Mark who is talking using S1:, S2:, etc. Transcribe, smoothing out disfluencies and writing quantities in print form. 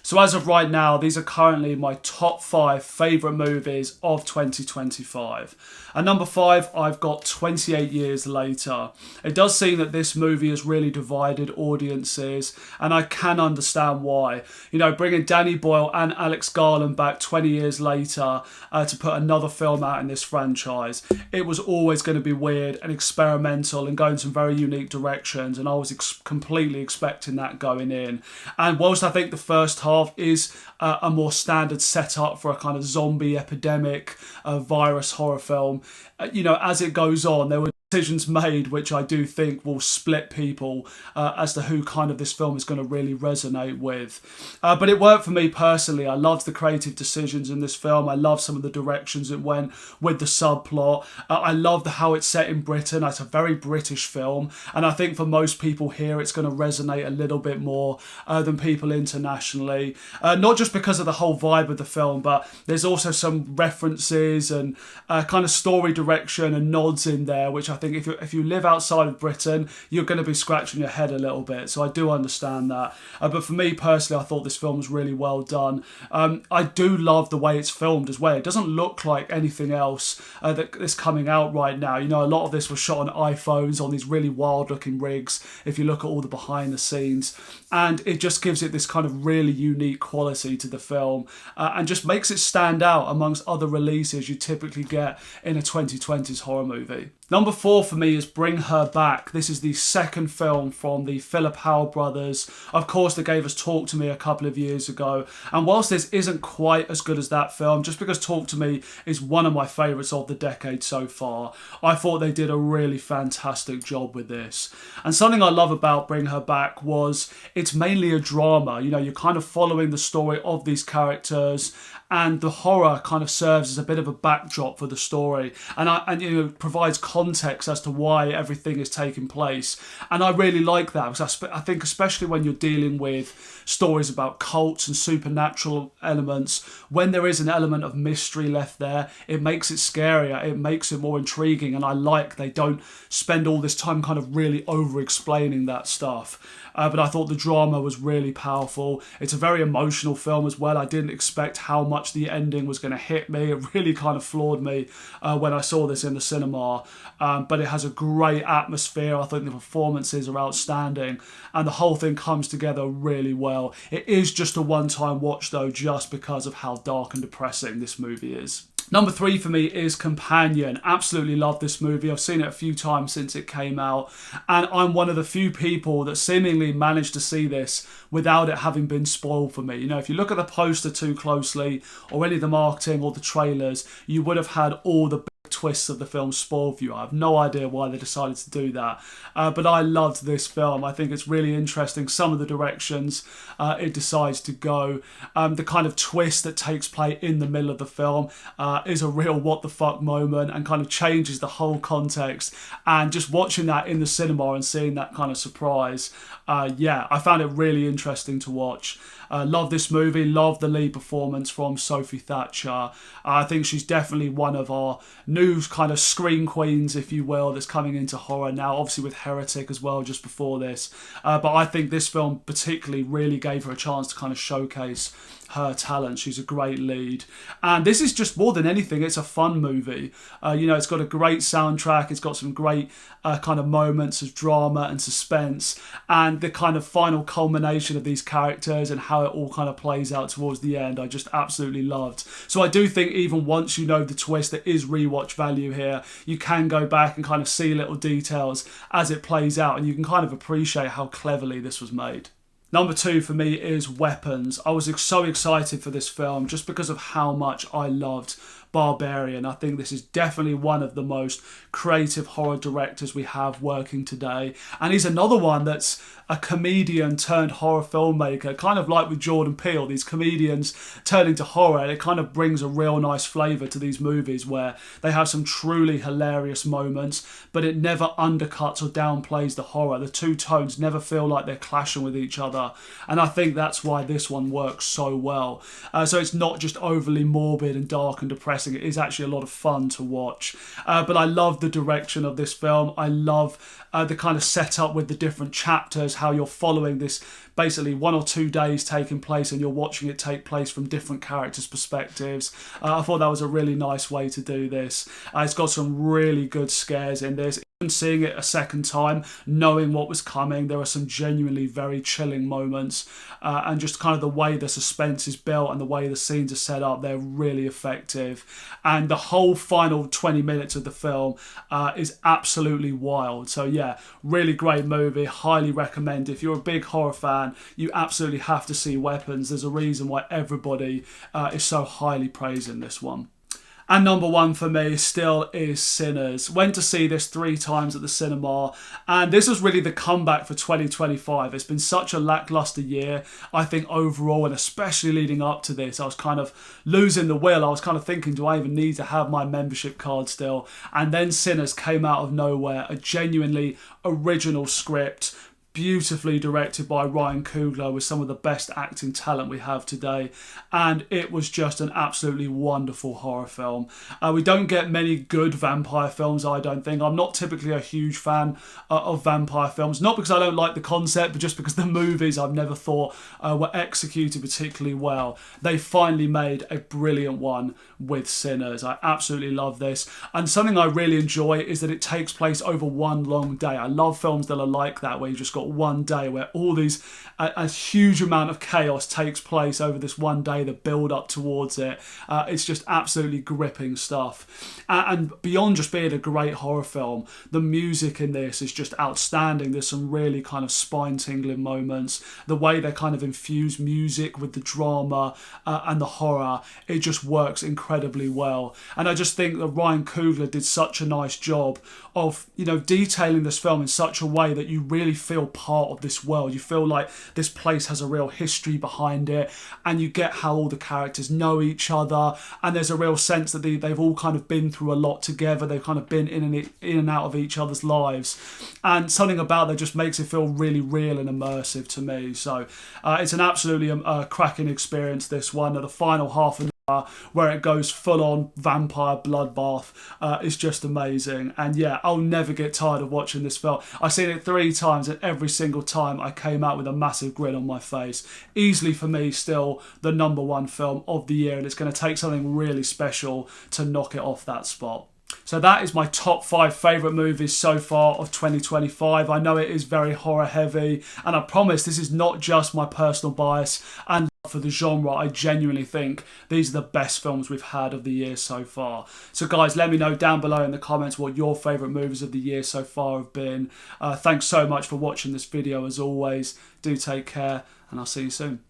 S1: So as of right now, these are currently my top 5 favourite movies of 2025. At number 5, I've got 28 Years Later. It does seem that this movie has really divided audiences, and I can understand why. You know, bringing Danny Boyle and Alex Garland back 20 years later to put another film out in this franchise, it was always going to be weird and experimental and go in some very unique directions, and I was completely expecting that going in. And whilst I think the first half is a more standard setup for a kind of zombie epidemic virus horror film, you know, as it goes on, there were decisions made which I do think will split people as to who kind of this film is going to really resonate with. But it worked for me personally. I loved the creative decisions in this film. I love some of the directions it went with the subplot. I loved how it's set in Britain. It's a very British film, and I think for most people here it's going to resonate a little bit more than people internationally. Not just because of the whole vibe of the film, but there's also some references and kind of story direction and nods in there, which I think if you live outside of Britain, you're going to be scratching your head a little bit. So I do understand that. But for me personally, I thought this film was really well done. I do love the way it's filmed as well. It doesn't look like anything else that's coming out right now. You know, a lot of this was shot on iPhones on these really wild looking rigs, if you look at all the behind the scenes. And it just gives it this kind of really unique quality to the film and just makes it stand out amongst other releases you typically get in a 2020s horror movie. Number 4 for me is Bring Her Back. This is the second film from the Philip Howell brothers. Of course, they gave us Talk to Me a couple of years ago. And whilst this isn't quite as good as that film, just because Talk to Me is one of my favourites of the decade so far, I thought they did a really fantastic job with this. And something I love about Bring Her Back was it's mainly a drama. You know, you're kind of following the story of these characters, and the horror kind of serves as a bit of a backdrop for the story, and you know, provides context as to why everything is taking place. And I really like that, because I think especially when you're dealing with stories about cults and supernatural elements, when there is an element of mystery left there, it makes it scarier, it makes it more intriguing, and I like they don't spend all this time kind of really over explaining that stuff. But I thought the drama was really powerful. It's a very emotional film as well. I didn't expect how much the ending was going to hit me. It really kind of floored me when I saw this in the cinema. But it has a great atmosphere. I think the performances are outstanding, and the whole thing comes together really well. It is just a one-time watch though, just because of how dark and depressing this movie is. Number 3 for me is Companion. Absolutely love this movie. I've seen it a few times since it came out, and I'm one of the few people that seemingly managed to see this without it having been spoiled for me. You know, if you look at the poster too closely, or any of the marketing or the trailers, you would have had all the twists of the film spoiled for you. I have no idea why they decided to do that, but I loved this film. I think it's really interesting, some of the directions it decides to go. The kind of twist that takes place in the middle of the film is a real what the fuck moment, and kind of changes the whole context. And just watching that in the cinema and seeing that kind of surprise, yeah, I found it really interesting to watch. Love this movie, love the lead performance from Sophie Thatcher. I think she's definitely one of our new kind of screen queens, if you will, that's coming into horror now, obviously with Heretic as well just before this. But I think this film particularly really gave her a chance to kind of showcase her talent. She's a great lead, and this is just more than anything, it's a fun movie. You know, it's got a great soundtrack, it's got some great kind of moments of drama and suspense, and the kind of final culmination of these characters and how it all kind of plays out towards the end, I just absolutely loved. So I do think even once you know the twist, there is rewatch value here. You can go back and kind of see little details as it plays out, and you can kind of appreciate how cleverly this was made. Number 2 for me is Weapons. I was so excited for this film just because of how much I loved Barbarian. I think this is definitely one of the most creative horror directors we have working today. And he's another one that's a comedian turned horror filmmaker, kind of like with Jordan Peele, these comedians turning to horror. And it kind of brings a real nice flavour to these movies where they have some truly hilarious moments, but it never undercuts or downplays the horror. The two tones never feel like they're clashing with each other. And I think that's why this one works so well. So it's not just overly morbid and dark and depressing. depressing. It is actually a lot of fun to watch. But I love the direction of this film. I love the kind of setup with the different chapters, how you're following this basically 1 or 2 days taking place and you're watching it take place from different characters' perspectives. I thought that was a really nice way to do this. It's got some really good scares in this. Even seeing it a second time, knowing what was coming, there are some genuinely very chilling moments, and just kind of the way the suspense is built and the way the scenes are set up, they're really effective. And the whole final 20 minutes of the film is absolutely wild. So yeah, really great movie, highly recommend. If you're a big horror fan, you absolutely have to see Weapons. There's a reason why everybody is so highly praising this one. And number one for me still is Sinners. Went to see this 3 times at the cinema, and this was really the comeback for 2025. It's been such a lackluster year, I think, overall, and especially leading up to this. I was kind of losing the will. I was kind of thinking, do I even need to have my membership card still? And then Sinners came out of nowhere, a genuinely original script, beautifully directed by Ryan Coogler with some of the best acting talent we have today, and it was just an absolutely wonderful horror film. We don't get many good vampire films, I don't think. I'm not typically a huge fan of vampire films, not because I don't like the concept, but just because the movies I've never thought were executed particularly well. They finally made a brilliant one with Sinners. I absolutely love this, and something I really enjoy is that it takes place over one long day. I love films that are like that, where you just got one day where all these a huge amount of chaos takes place over this one day, the build up towards it. It's just absolutely gripping stuff, and beyond just being a great horror film, the music in this is just outstanding. There's some really kind of spine tingling moments. The way they kind of infuse music with the drama and the horror, it just works incredibly well. And I just think that Ryan Coogler did such a nice job of, you know, detailing this film in such a way that you really feel part of this world. You feel like this place has a real history behind it, and you get how all the characters know each other, and there's a real sense that they've all kind of been through a lot together. They've kind of been in and out of each other's lives, and something about that just makes it feel really real and immersive to me. So it's an absolutely cracking experience, this one. At the final half of where it goes full on vampire bloodbath, is just amazing. And yeah, I'll never get tired of watching this film. I've seen it 3 times, and every single time I came out with a massive grin on my face. Easily for me still the number 1 film of the year, and it's going to take something really special to knock it off that spot. So that is my top 5 favourite movies so far of 2025. I know it is very horror heavy, and I promise this is not just my personal bias and for the genre. I genuinely think these are the best films we've had of the year so far. So guys, let me know down below in the comments what your favourite movies of the year so far have been. Thanks so much for watching this video as always. Do take care, and I'll see you soon.